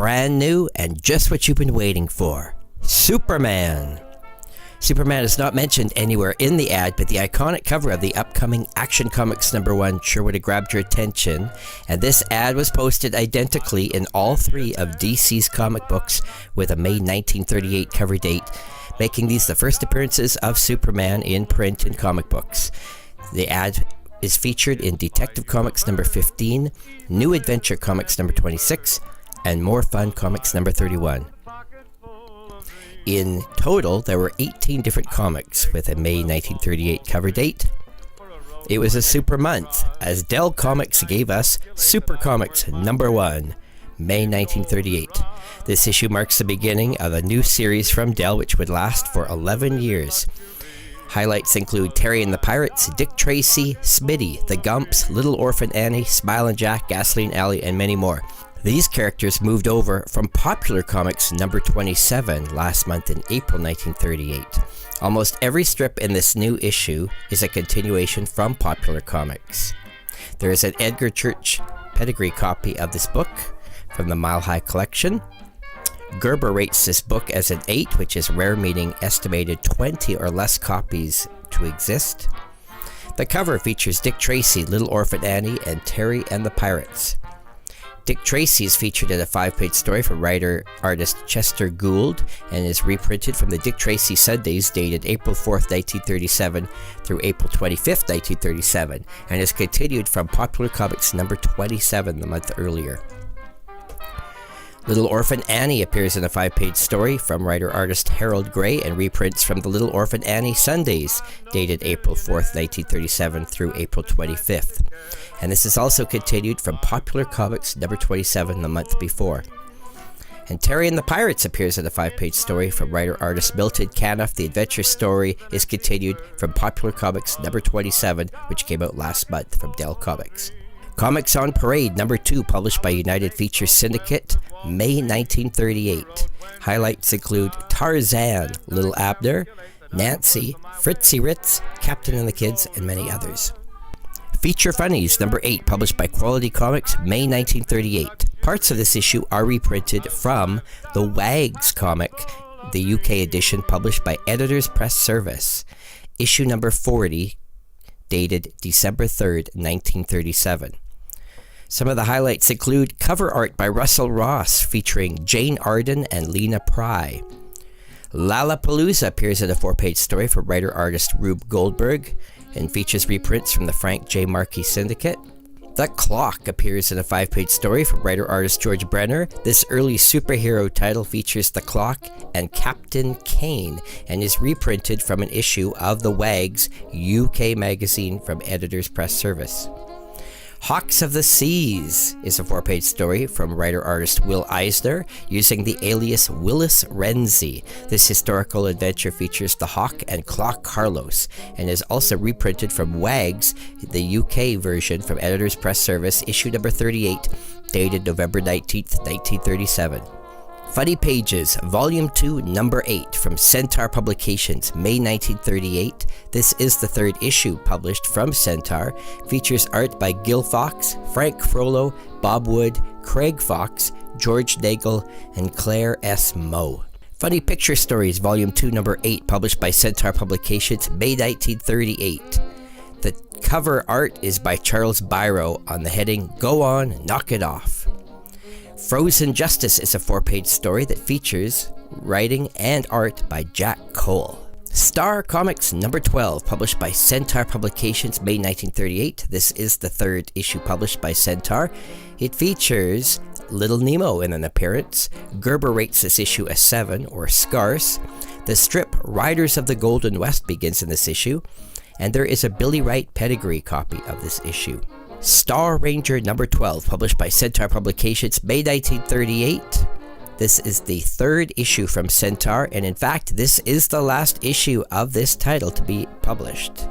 brand new and just what you've been waiting for. Superman! Superman is not mentioned anywhere in the ad, but the iconic cover of the upcoming Action Comics #1 sure would have grabbed your attention, and this ad was posted identically in all three of DC's comic books with a May 1938 cover date, making these the first appearances of Superman in print in comic books. The ad is featured in Detective Comics #15, New Adventure Comics #26, and More Fun Comics #31. In total, there were 18 different comics with a May 1938 cover date. It was a super month, as Dell Comics gave us Super Comics #1, May 1938. This issue marks the beginning of a new series from Dell, which would last for 11 years. Highlights include Terry and the Pirates, Dick Tracy, Smitty, The Gumps, Little Orphan Annie, Smilin' Jack, Gasoline Alley, and many more. These characters moved over from Popular Comics #27 last month in April 1938. Almost every strip in this new issue is a continuation from Popular Comics. There is an Edgar Church pedigree copy of this book from the Mile High collection. Gerber rates this book as an 8, which is rare, meaning estimated 20 or less copies to exist. The cover features Dick Tracy, Little Orphan Annie, and Terry and the Pirates. Dick Tracy is featured in a 5-page story from writer-artist Chester Gould and is reprinted from the Dick Tracy Sundays dated April 4th, 1937 through April 25th, 1937, and is continued from Popular Comics #27 the month earlier. Little Orphan Annie appears in a 5-page story from writer-artist Harold Gray and reprints from the Little Orphan Annie Sundays, dated April 4th, 1937 through April 25th. And this is also continued from Popular Comics #27 the month before. And Terry and the Pirates appears in a 5-page story from writer-artist Milton Caniff. The adventure story is continued from Popular Comics #27, which came out last month from Dell Comics. Comics on Parade #2, published by United Features Syndicate, May 1938. Highlights include Tarzan, Little Abner, Nancy, Fritzy Ritz, Captain and the Kids, and many others. Feature Funnies #8, published by Quality Comics, May 1938. Parts of this issue are reprinted from the Wags comic, the UK edition published by Editors Press Service. Issue number 40, dated December 3rd, 1937. Some of the highlights include cover art by Russell Ross featuring Jane Arden and Lena Pry. Lollapalooza appears in a 4-page story from writer-artist Rube Goldberg and features reprints from the Frank J. Markey Syndicate. The Clock appears in a 5-page story from writer-artist George Brenner. This early superhero title features The Clock and Captain Kane and is reprinted from an issue of the Wags UK magazine from Editors Press Service. Hawks of the Seas is a 4-page story from writer-artist Will Eisner using the alias Willis Renzi. This historical adventure features the Hawk and Clock Carlos and is also reprinted from Wags, the UK version from Editors Press Service, issue number 38, dated November 19th, 1937. Funny Pages, Volume 2, Number 8, from Centaur Publications, May 1938. This is the 3rd issue published from Centaur. Features art by Gil Fox, Frank Frollo, Bob Wood, Craig Fox, George Nagel, and Claire S. Moe. Funny Picture Stories, Volume 2, Number 8, published by Centaur Publications, May 1938. The cover art is by Charles Biro on the heading, Go On, Knock It Off. Frozen Justice is a 4-page story that features writing and art by Jack Cole. Star Comics #12, published by Centaur Publications, May 1938. This is the 3rd issue published by Centaur. It features Little Nemo in an appearance. Gerber rates this issue a 7, or scarce. The strip Riders of the Golden West begins in this issue, and there is a Billy Wright pedigree copy of this issue. Star Ranger #12, published by Centaur Publications, May 1938. This is the 3rd issue from Centaur, and in fact, this is the last issue of this title to be published.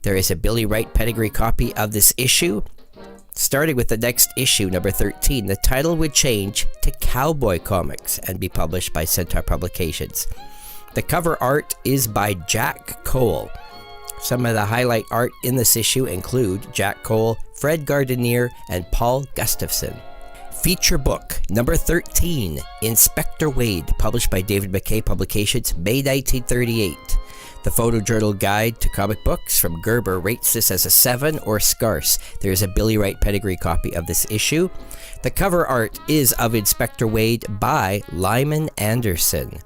There is a Billy Wright pedigree copy of this issue. Starting with the next issue, number 13, the title would change to Cowboy Comics and be published by Centaur Publications. The cover art is by Jack Cole. Some of the highlight art in this issue include Jack Cole, Fred Gardenier, and Paul Gustafson. Feature book number 13, Inspector Wade, published by David McKay Publications, May 1938. The Photojournal Guide to Comic Books from Gerber rates this as a 7 or scarce. There is a Billy Wright pedigree copy of this issue. The cover art is of Inspector Wade by Lyman Anderson.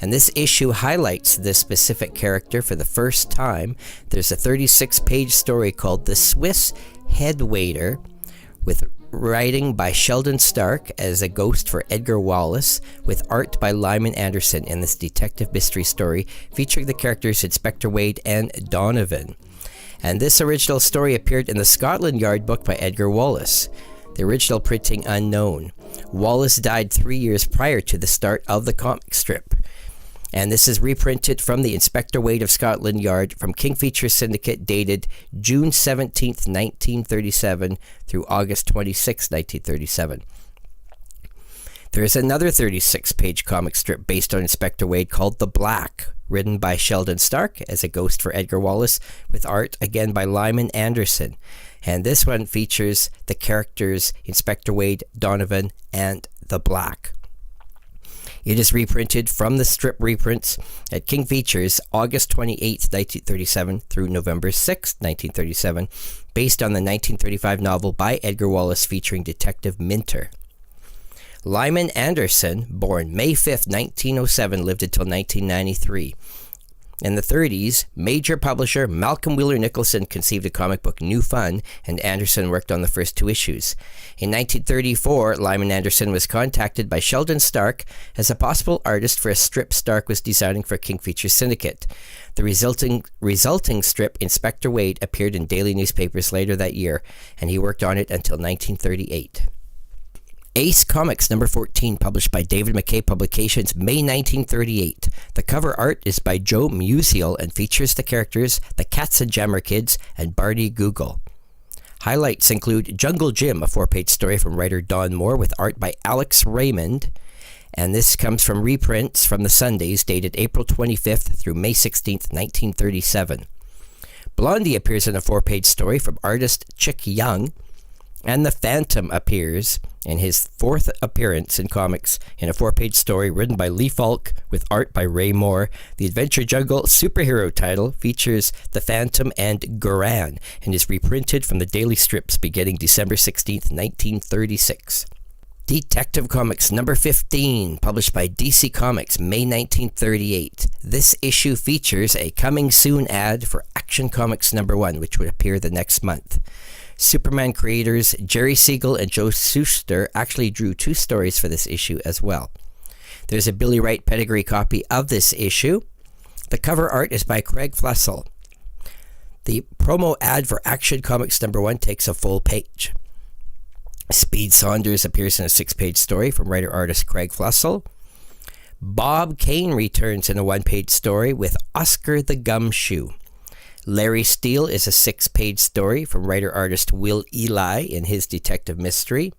And this issue highlights this specific character for the first time. There's a 36-page story called The Swiss Head Waiter, with writing by Sheldon Stark as a ghost for Edgar Wallace, with art by Lyman Anderson in this detective mystery story featuring the characters Inspector Wade and Donovan. And this original story appeared in the Scotland Yard book by Edgar Wallace. The original printing unknown. Wallace died 3 years prior to the start of the comic strip. And this is reprinted from the Inspector Wade of Scotland Yard from King Features Syndicate, dated June 17th, 1937 through August 26, 1937. There is another 36-page comic strip based on Inspector Wade called The Black, written by Sheldon Stark as a ghost for Edgar Wallace, with art again by Lyman Anderson. And this one features the characters Inspector Wade, Donovan, and The Black. It is reprinted from the strip reprints at King Features, August 28, 1937 through November 6, 1937, based on the 1935 novel by Edgar Wallace featuring Detective Minter. Lyman Anderson, born May 5, 1907, lived until 1993. In the 30s, major publisher Malcolm Wheeler Nicholson conceived a comic book, New Fun, and Anderson worked on the first 2 issues. In 1934, Lyman Anderson was contacted by Sheldon Stark as a possible artist for a strip Stark was designing for King Features Syndicate. The resulting strip, Inspector Wade, appeared in daily newspapers later that year, and he worked on it until 1938. Ace Comics number 14, published by David McKay Publications, May 1938. The cover art is by Joe Musial and features the characters the Katzenjammer Kids and Barney Google. Highlights include Jungle Jim, a 4-page story from writer Don Moore with art by Alex Raymond. And this comes from reprints from the Sundays dated April 25th through May 16th, 1937. Blondie appears in a 4-page story from artist Chick Young. And the Phantom appears in his 4th appearance in comics in a 4-page story written by Lee Falk with art by Ray Moore. The Adventure Jungle superhero title features the Phantom and Goran and is reprinted from the daily strips beginning December 16th, 1936. Detective Comics number 15, published by DC Comics, May 1938. This issue features a coming soon ad for Action Comics number 1, which would appear the next month. Superman creators Jerry Siegel and Joe Shuster actually drew 2 stories for this issue as well. There's a Billy Wright pedigree copy of this issue. The cover art is by Craig Flessel. The promo ad for Action Comics number 1 takes a full page. Speed Saunders appears in a 6-page story from writer-artist Craig Flessel. Bob Kane returns in a 1-page story with Oscar the Gumshoe. Larry Steele is a 6-page story from writer-artist Will Eli in his detective mystery.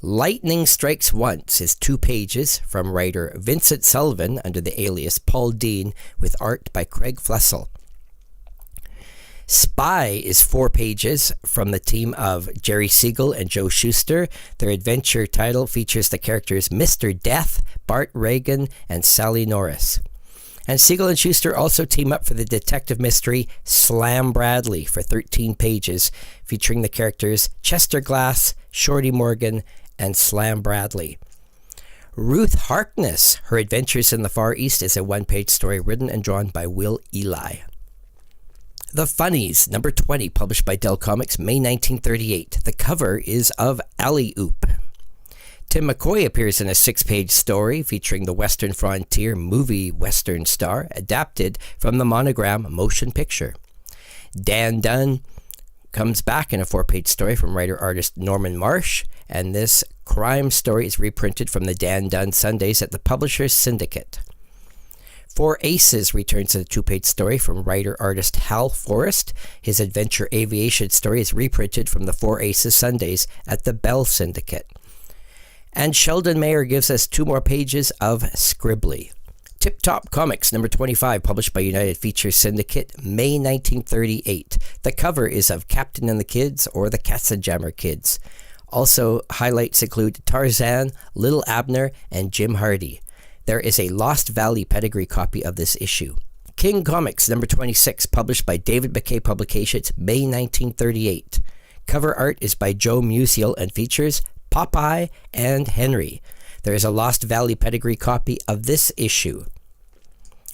Lightning Strikes Once is 2 pages from writer Vincent Sullivan under the alias Paul Dean with art by Craig Flessel. Spy is 4 pages from the team of Jerry Siegel and Joe Shuster. Their adventure title features the characters Mr. Death, Bart Reagan, and Sally Norris. And Siegel and Shuster also team up for the detective mystery Slam Bradley for 13 pages, featuring the characters Chester Glass, Shorty Morgan, and Slam Bradley. Ruth Harkness, Her Adventures in the Far East, is a 1-page story written and drawn by Will Eli. The Funnies, number 20, published by Dell Comics, May 1938. The cover is of Alley Oop. Tim McCoy appears in a 6-page story featuring the Western Frontier movie Western star, adapted from the Monogram motion picture. Dan Dunn comes back in a 4-page story from writer-artist Norman Marsh, and this crime story is reprinted from the Dan Dunn Sundays at the Publishers Syndicate. Four Aces returns in a 2-page story from writer-artist Hal Forrest. His adventure aviation story is reprinted from the Four Aces Sundays at the Bell Syndicate. And Sheldon Mayer gives us 2 more pages of Scribbly. Tip Top Comics number 25, published by United Features Syndicate, May 1938. The cover is of Captain and the Kids, or the Katzenjammer Kids. Also, highlights include Tarzan, Little Abner, and Jim Hardy. There is a Lost Valley pedigree copy of this issue. King Comics number 26, published by David McKay Publications, May 1938. Cover art is by Joe Musial and features Popeye and Henry. There is a Lost Valley pedigree copy of this issue.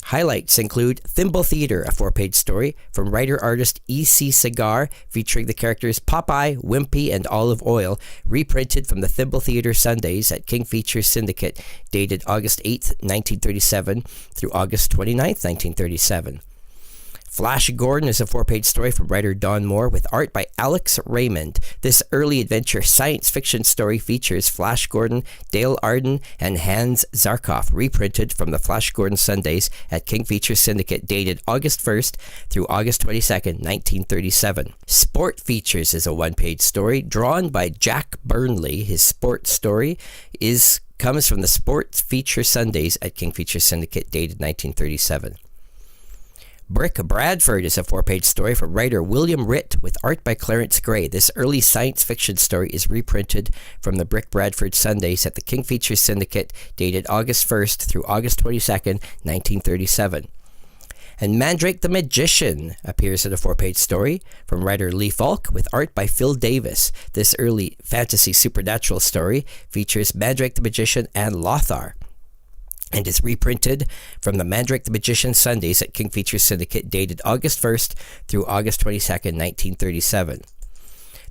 Highlights include Thimble Theater, a 4-page story from writer-artist E.C. Cigar, featuring the characters Popeye, Wimpy, and Olive Oil, reprinted from the Thimble Theater Sundays at King Features Syndicate, dated August 8, 1937 through August 29, 1937. Flash Gordon is a 4-page story from writer Don Moore with art by Alex Raymond. This early adventure science fiction story features Flash Gordon, Dale Arden, and Hans Zarkov, reprinted from the Flash Gordon Sundays at King Features Syndicate, dated August 1st through August 22nd, 1937. Sport Features is a 1-page story drawn by Jack Burnley. His sport story comes from the Sports Feature Sundays at King Features Syndicate, dated 1937. Brick Bradford is a 4-page story from writer William Ritt with art by Clarence Gray. This early science fiction story is reprinted from the Brick Bradford Sundays at the King Features Syndicate, dated August 1st through August 22nd, 1937. And Mandrake the Magician appears in a 4-page story from writer Lee Falk with art by Phil Davis. This early fantasy supernatural story features Mandrake the Magician and Lothar, and is reprinted from the Mandrake the Magician Sundays at King Features Syndicate, dated August 1st through August 22nd, 1937.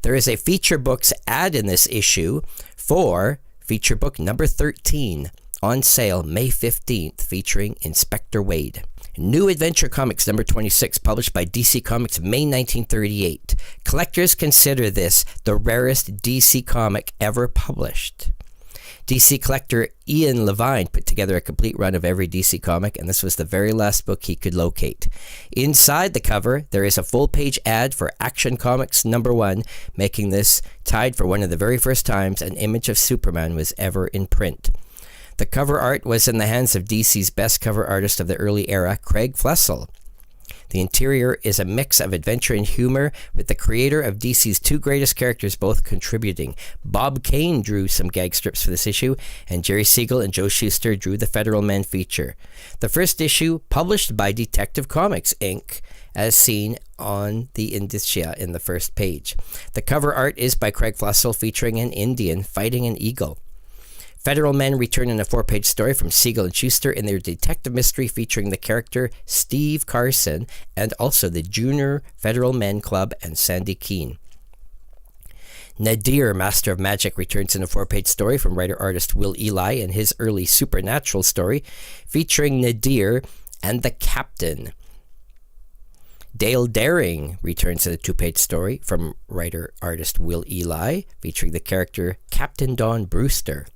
There is a feature books ad in this issue for feature book number 13, on sale May 15th, featuring Inspector Wade. New Adventure Comics number 26, published by DC Comics, May 1938. Collectors consider this the rarest DC comic ever published. DC collector Ian Levine put together a complete run of every DC comic, and this was the very last book he could locate. Inside the cover, there is a full-page ad for Action Comics number 1, making this tied for one of the very first times an image of Superman was ever in print. The cover art was in the hands of DC's best cover artist of the early era, Craig Flessel. The interior is a mix of adventure and humor, with the creator of DC's 2 greatest characters both contributing. Bob Kane drew some gag strips for this issue, and Jerry Siegel and Joe Shuster drew the Federal Men feature. The first issue, published by Detective Comics, Inc., as seen on the indicia in the first page. The cover art is by Craig Flessel, featuring an Indian fighting an eagle. Federal Men return in a 4-page story from Siegel and Schuster in their detective mystery featuring the character Steve Carson and also the Junior Federal Men Club and Sandy Keene. Nadir, Master of Magic, returns in a 4-page story from writer-artist Will Eli in his early supernatural story featuring Nadir and the Captain. Dale Daring returns in a 2-page story from writer-artist Will Eli featuring the character Captain Don Brewster.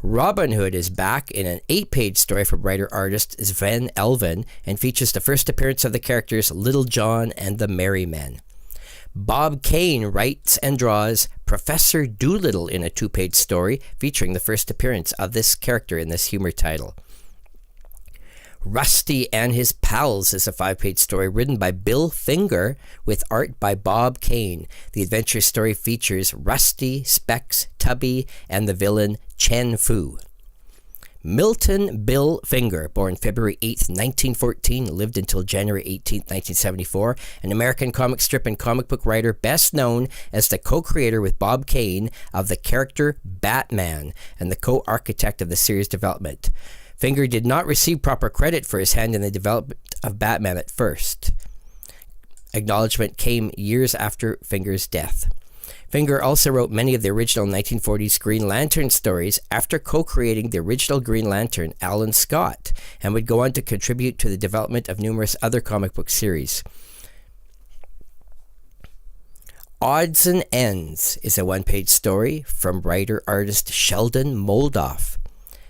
Robin Hood is back in an 8-page story from writer-artist Sven Elven and features the first appearance of the characters Little John and the Merry Men. Bob Kane writes and draws Professor Doolittle in a 2-page story featuring the first appearance of this character in this humor title. Rusty and His Pals is a 5-page story written by Bill Finger with art by Bob Kane. The adventure story features Rusty, Specs, Tubby, and the villain Chen Fu. Milton Bill Finger, born February 8, 1914, lived until January 18, 1974, an American comic strip and comic book writer best known as the co-creator with Bob Kane of the character Batman and the co-architect of the series development. Finger did not receive proper credit for his hand in the development of Batman at first. Acknowledgement came years after Finger's death. Finger also wrote many of the original 1940s Green Lantern stories after co-creating the original Green Lantern, Alan Scott, and would go on to contribute to the development of numerous other comic book series. Odds and Ends is a 1-page story from writer-artist Sheldon Moldoff.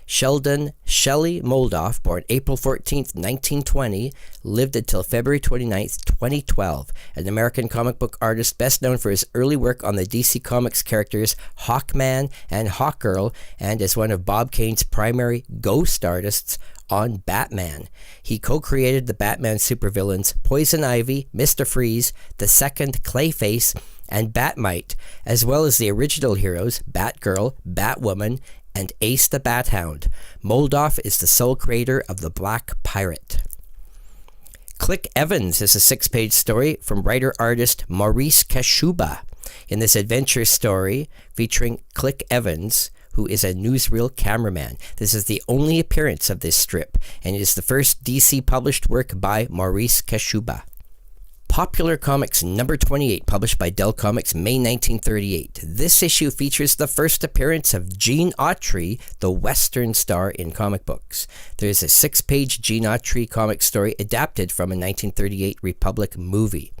Sheldon Shelley Moldoff, born April 14, 1920, lived until February 29, 2012, an American comic book artist best known for his early work on the DC Comics characters Hawkman and Hawkgirl, and as one of Bob Kane's primary ghost artists on Batman. He co-created the Batman supervillains Poison Ivy, Mr. Freeze, the Second Clayface, and Batmite, as well as the original heroes Batgirl, Batwoman, and Ace the Bat-Hound. Moldoff is the sole creator of the Black Pirate. Click Evans is a 6-page story from writer-artist Maurice Kashuba. In this adventure story featuring Click Evans, who is a newsreel cameraman. This is the only appearance of this strip, and it is the first DC published work by Maurice Kashuba. Popular Comics number 28, published by Dell Comics, May 1938. This issue features the first appearance of Gene Autry, the Western star in comic books. There is a 6-page Gene Autry comic story adapted from a 1938 Republic movie.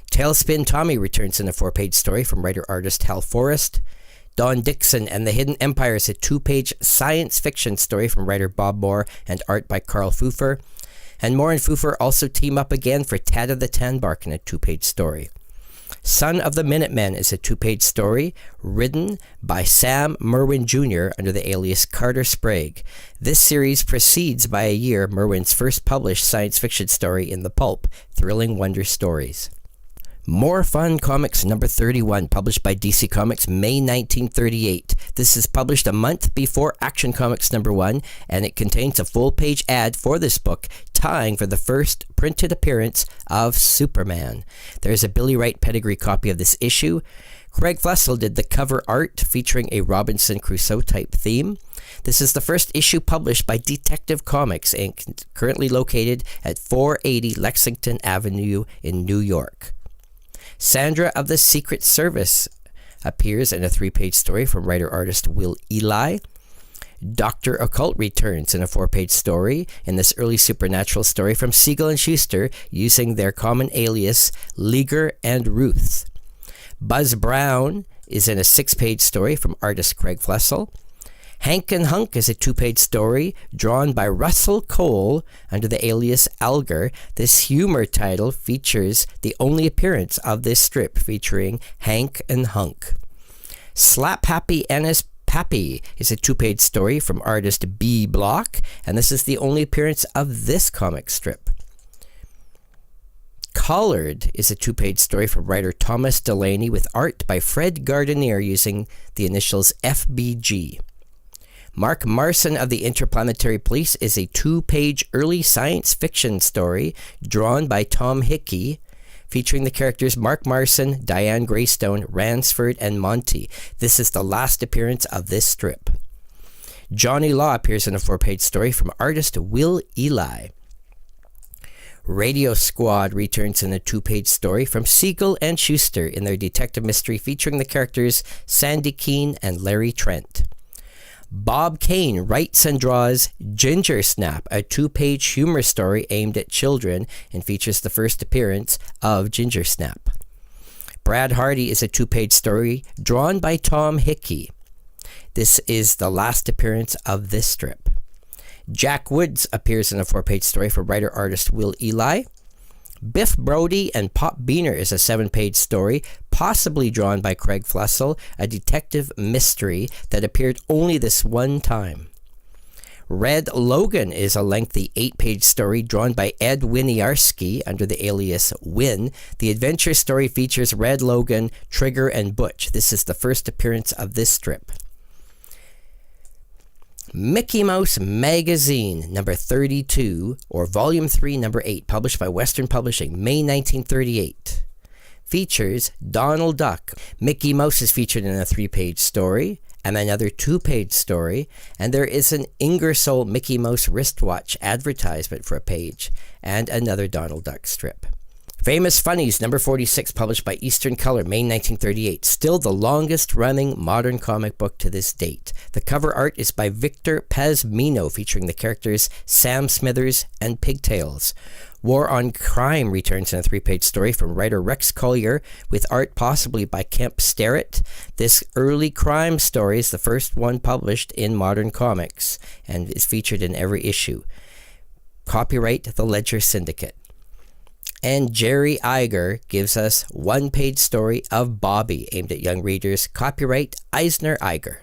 Tailspin Tommy returns in a 4-page story from writer-artist Hal Forrest. Don Dixon and the Hidden Empire is a 2-page science fiction story from writer Bob Moore and art by Carl Pfeiffer. And Moore and Pfeiffer also team up again for Tad of the Tanbark in a 2-page story. Son of the Minutemen is a 2-page story written by Sam Merwin Jr. under the alias Carter Sprague. This series precedes by a year Merwin's first published science fiction story in the pulp, Thrilling Wonder Stories. More Fun Comics number 31, published by DC Comics, May 1938. This is published a month before Action Comics number 1, and it contains a full-page ad for this book, tying for the first printed appearance of Superman. There is a Billy Wright pedigree copy of this issue. Craig Flessel did the cover art featuring a Robinson Crusoe type theme. This is the first issue published by Detective Comics, Inc., currently located at 480 Lexington Avenue in New York. Sandra of the Secret Service appears in a 3-page story from writer-artist Will Eli. Dr. Occult returns in a 4-page story in this early supernatural story from Siegel and Schuster using their common alias Leaguer and Ruth. Buzz Brown is in a 6-page story from artist Craig Flessel. Hank and Hunk is a 2-page story drawn by Russell Cole under the alias Alger. This humor title features the only appearance of this strip featuring Hank and Hunk. Slap Happy Ennis Pappy is a 2-page story from artist B. Block, and this is the only appearance of this comic strip. Collared is a 2-page story from writer Thomas Delaney with art by Fred Gardenier using the initials FBG. Mark Marson of the Interplanetary Police is a 2-page early science fiction story drawn by Tom Hickey, featuring the characters Mark Marson, Diane Greystone, Ransford, and Monty. This is the last appearance of this strip. Johnny Law appears in a 4-page story from artist Will Eli. Radio Squad returns in a 2-page story from Siegel and Schuster in their detective mystery featuring the characters Sandy Keene and Larry Trent. Bob Kane writes and draws Ginger Snap, a 2-page humor story aimed at children and features the first appearance of Ginger Snap. Brad Hardy is a 2-page story drawn by Tom Hickey. This is the last appearance of this strip. Jack Woods appears in a 4-page story for writer-artist Will Eli. Biff Brody and Pop Beaner is a 7-page story, possibly drawn by Craig Flessel, a detective mystery that appeared only this one time. Red Logan is a lengthy 8-page story drawn by Ed Winiarski under the alias Win. The adventure story features Red Logan, Trigger, and Butch. This is the first appearance of this strip. Mickey Mouse Magazine, number 32, or Volume 3, number 8, published by Western Publishing, May 1938. Features Donald Duck. Mickey Mouse is featured in a 3-page story, and another 2-page story, and there is an Ingersoll Mickey Mouse wristwatch advertisement for a page, and another Donald Duck strip. Famous Funnies, number 46, published by Eastern Color, May 1938. Still the longest-running modern comic book to this date. The cover art is by Victor Pazmino, featuring the characters Sam Smithers and Pigtails. War on Crime returns in a 3-page story from writer Rex Collier, with art possibly by Kemp Starrett. This early crime story is the first one published in modern comics, and is featured in every issue. Copyright The Ledger Syndicate. And Jerry Iger gives us 1-page story of Bobby, aimed at young readers. Copyright Eisner Iger.